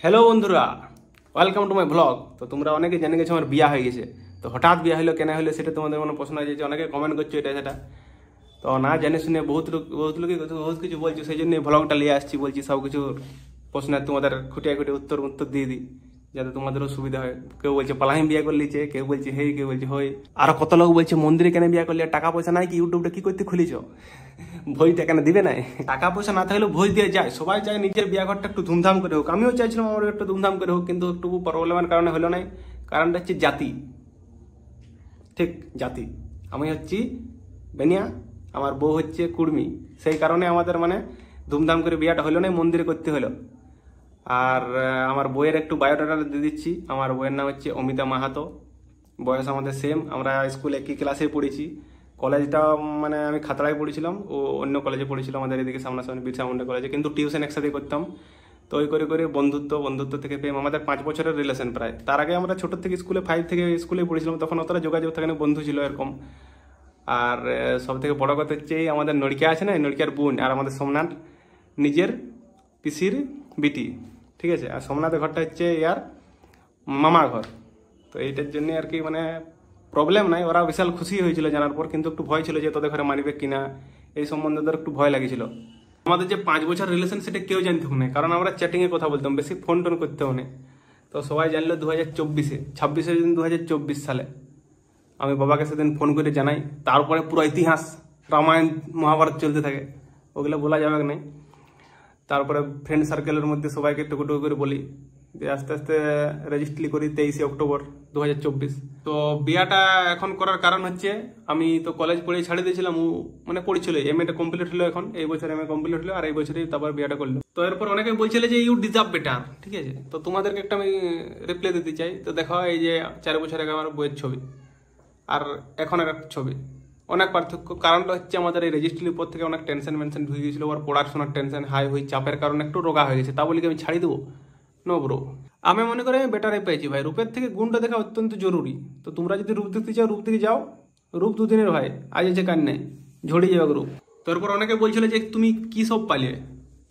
Hello বন্ধুরা, welcome to my blog. তো তোমরা অনেকে জেনে গেছো আমার বিয়া হয়ে গেছে। তো হঠাৎ বিয়া হলো, কেন হলো সেটা তোমাদের মনে প্রশ্ন আছে, যে অনেকে কমেন্ট করছো এটা সেটা। তো না জেনে শুনে বহুত লোকে বহুত কিছু বলছো, সেই জন্য এই ব্লগটা নিয়ে আসছি। বলছি সব কিছু প্রশ্নের তোমাদের খুঁটিয়ে খুঁটিয়ে উত্তর দিয়ে দিই, যাতে তোমাদেরও সুবিধা হয়। কেউ বলছে পালাহিম বিয়া করে লিছে, কেউ বলছে হেই, কেউ বলছে হই। আরো কত লোক বলছে মন্দিরে কেন বিয়া করলে, টাকা পয়সা নাই কি, ইউটিউবটা কি করতে খুলিছ, ভোজটা কেন দিবে না? টাকা পয়সা না থাকলেও ভোজ দিয়ে যায়, সবাই চায় নিজের বিয়া ঘরটা একটু ধুমধাম করে হোক। আমিও চাইছিলাম আমার একটু ধুমধাম করে হোক, কিন্তু একটু প্রবলেমের কারণে হলো নাই। কারণটা হচ্ছে জাতি, ঠিক জাতি। আমি হচ্ছি বেনিয়া, আমার বউ হচ্ছে কুর্মি, সেই কারণে আমাদের মানে ধুমধাম করে বিয়াটা হলো না, মন্দিরে করতে হলো। আর আমার বইয়ের একটু বায়োডাটা দিয়ে দিচ্ছি। আমার বইয়ের নাম হচ্ছে অমিতা মাহাতো, বয়স আমাদের সেম, আমরা স্কুলে একই ক্লাসে পড়েছি। কলেজটা মানে আমি খাতড়ায় পড়েছিলাম, ও অন্য কলেজে পড়েছিল আমাদের এদিকে সামনাসামনি বিরসা মুন্ডা কলেজে, কিন্তু টিউশন একসাথে করতাম। তো ওই করে করে বন্ধুত্ব থেকে প্রেম, আমাদের 5 বছরের রিলেশন প্রায়। তার আগে আমরা ছোট থেকে স্কুলে 5 থেকে স্কুলে পড়েছিলাম, তখন অতটা যোগাযোগ থাকে না, বন্ধু ছিল এরকম। আর সব থেকে বড় কথা হচ্ছে আমাদের নড়িকা আছে না, নড়িকার বোন, আর আমাদের সোমনাথ নিজের পিসির বিটি, ঠিক আছে। আর সোমনাথের ঘরটা হচ্ছে ইয়ার মামার ঘর। তো এইটার জন্য আর কি মানে প্রবলেম নাই, ওরা বিশাল খুশি হয়েছিল জানার পর, কিন্তু একটু ভয় ছিল যে তোদের ঘরে মানিবে কিনা, এই সম্বন্ধে তোর একটু ভয় লাগছিল। আমাদের যে 5 বছর রিলেশন সেটা কেউ জানতে না, কারণ আমরা চ্যাটিংয়ে কথা বলতাম, বেশি ফোন টোন করতেও না। তো সবাই জানলো 2024-এ, 26 দিন 2024 সালে আমি বাবাকে সেদিন ফোন করে জানাই। তারপরে পুরো ইতিহাস রামায়ণ মহাভারত চলতে থাকে, ওগুলো বলা যাবে না। তারপরে ফ্রেন্ড সার্কেলের মধ্যে সবাইকে টুকু করে বলি, দিয়ে আস্তে আস্তে রেজিস্ট্রি করি 23 অক্টোবর 2024। তো বিয়াটা এখন করার কারণ হচ্ছে, আমি তো কলেজ পড়ে ছাড়ে দিয়েছিলাম, ও মানে পড়েছিল, এমএটা কমপ্লিট হলো এখন, এই বছর এমএ কমপ্লিট হলো, আর এই বছরই তারপর বিয়াটা করলো। তো এরপর অনেকে বলছিল যে ইউ ডিজার্ভ বেটার, ঠিক আছে। তো তোমাদেরকে একটা আমি রিপ্লাই দিতে চাই। তো দেখো, এই যে 4 বছর আগে আমার বইয়ের ছবি আর এখন একটা ছবি, অনেক পার্থক্য। কারণটা হচ্ছে আমাদের এই রেজিস্ট্রির পর থেকে অনেক টেনশন ঢুকে গেছিলো, আর পড়াশোনার টেনশন হাই হয়ে চাপের কারণে একটু রোগা হয়ে গেছে। তা বলি কি আমি ছাড়ি দেবো? নো ব্রো, আমি মনে করি আমি বেটারে পেয়েছি ভাই। রূপের থেকে গুণটা দেখা অত্যন্ত জরুরি। তো তোমরা যদি রূপ দেখতে চাও, রূপ থেকে যাও। রূপ দুদিনের ভাই, আজ আছে কান নেই, ঝড়ে যাবে রূপ। তারপর অনেকে বলছিল যে তুমি কি সব পালিয়ে,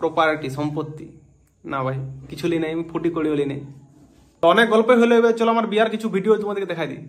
প্রপার্টি সম্পত্তি। না ভাই, কিছু লি নাই, আমি ফুটি করিও লি নাই। তো অনেক গল্প হলে এবার চলো আমার বিয়ার কিছু ভিডিও তোমাদেরকে দেখাই দিই।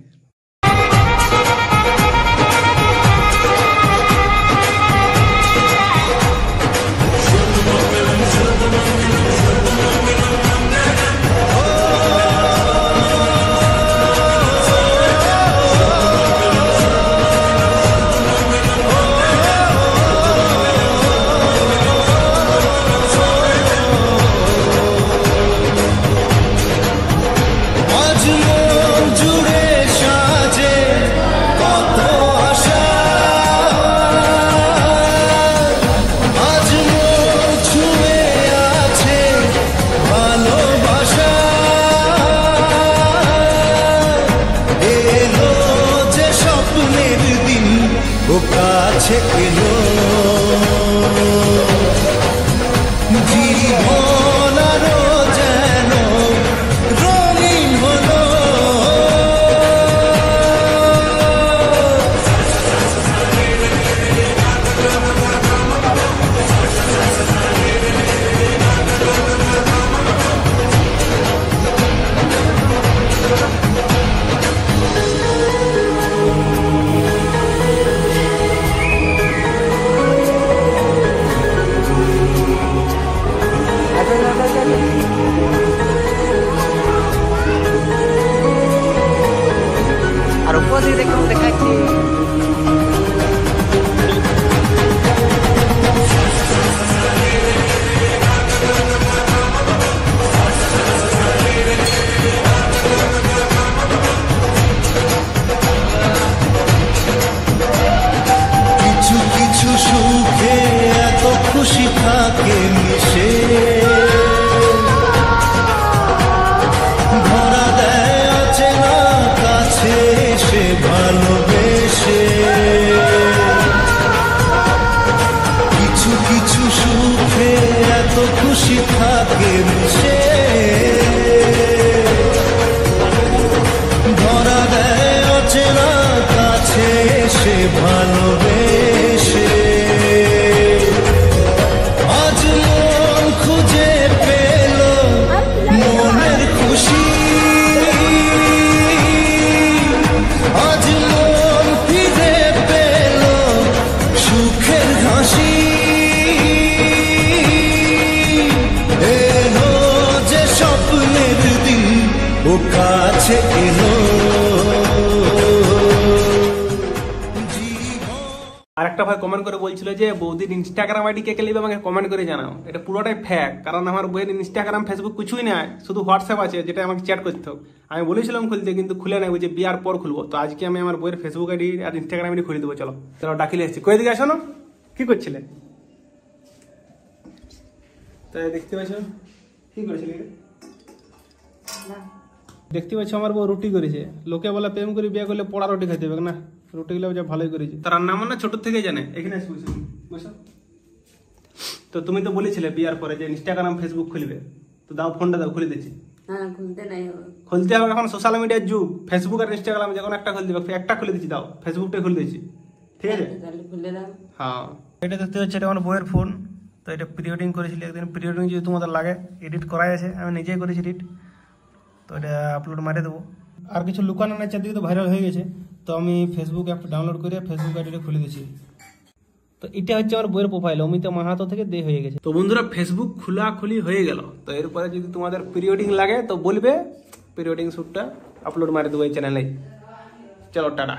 কাছে এলো জীবন আরো যেন রঙিন হলো। ও কাছে এলো। আর একটা ভাই কমেন্ট করে বলছিল যে বৌদির ইনস্টাগ্রাম আইডি কে কে লিবে আমাকে কমেন্ট করে জানাও। এটা পুরোটাই ফ্যাক, কারণ আমার বইয়ের ইনস্টাগ্রাম ফেসবুক কিছুই নাই, শুধু হোয়াটসঅ্যাপ আছে যেটা আমাকে চ্যাট করতে হবে। আমি বলেছিলাম খুলতে, কিন্তু খুলে নাই, যে বিয়ার পর খুলবো। তো আজকে আমি আমার বইয়ের ফেসবুক আইডি আর ইনস্টাগ্রাম আইডি খুলে দেবো। চলো চলো ডাকিলে এসছি। কই দিকে আসো না, কি করছিলে? তাই দেখতে পাচ্ছ কি করেছিলে? দেখতে পাচ্ছ আমার বউ রুটি করেছে। লোকে বলে প্রেম করে বিয়ে করলে পোড়া রুটি খাইতে হবে না, রুটিগুলো যা ভালোই করেছে। তার রান্না বান্না ছোট থেকে জানে। এখানে এসে বসো। তো তুমি তো বলেছিলে বিয়ার পরে যে ইনস্টাগ্রাম ফেসবুক খুলবে, তো দাও ফোনটা দাও, খুলে দিচ্ছি। খুলতে হবে, এখন সোশ্যাল মিডিয়ার যুগ। ফেসবুক আর ইনস্টাগ্রাম যে কোনো একটা খুলে দিবে, একটা খুলে দিচ্ছি, দাও ফেসবুকটা খুলে দিচ্ছি, ঠিক আছে? হ্যাঁ, এটা দেখতে হচ্ছে, এটা আমার বইয়ের ফোন। তো এটা প্রি ওয়েডিং করেছিল একদিন। প্রি ওয়েডিং যদি তোমাদের লাগে, এডিট করাই আছে, আমি নিজেই করেছি এডিট। তো এটা আপলোড মারিয়ে দেবো। আর কিছু লুকানো নাই, চারদিকে তো ভাইরাল হয়ে গেছে। তো আমি ফেসবুক অ্যাপটা ডাউনলোড করে ফেসবুক আইডিটা খুলে দিয়েছি। তো এটা হচ্ছে আমার বইয়ের প্রোফাইল, অমিতা মাহাতো থেকে দে হয়ে গেছে। তো বন্ধুরা, ফেসবুক খোলাখুলি হয়ে গেল। তো এরপরে যদি তোমাদের প্রি ওয়েডিং লাগে তো বলবে, প্রি ওয়েডিং শ্যুটটা আপলোড মারিয়ে দেবো এই চ্যানেলে। চলো টাটা।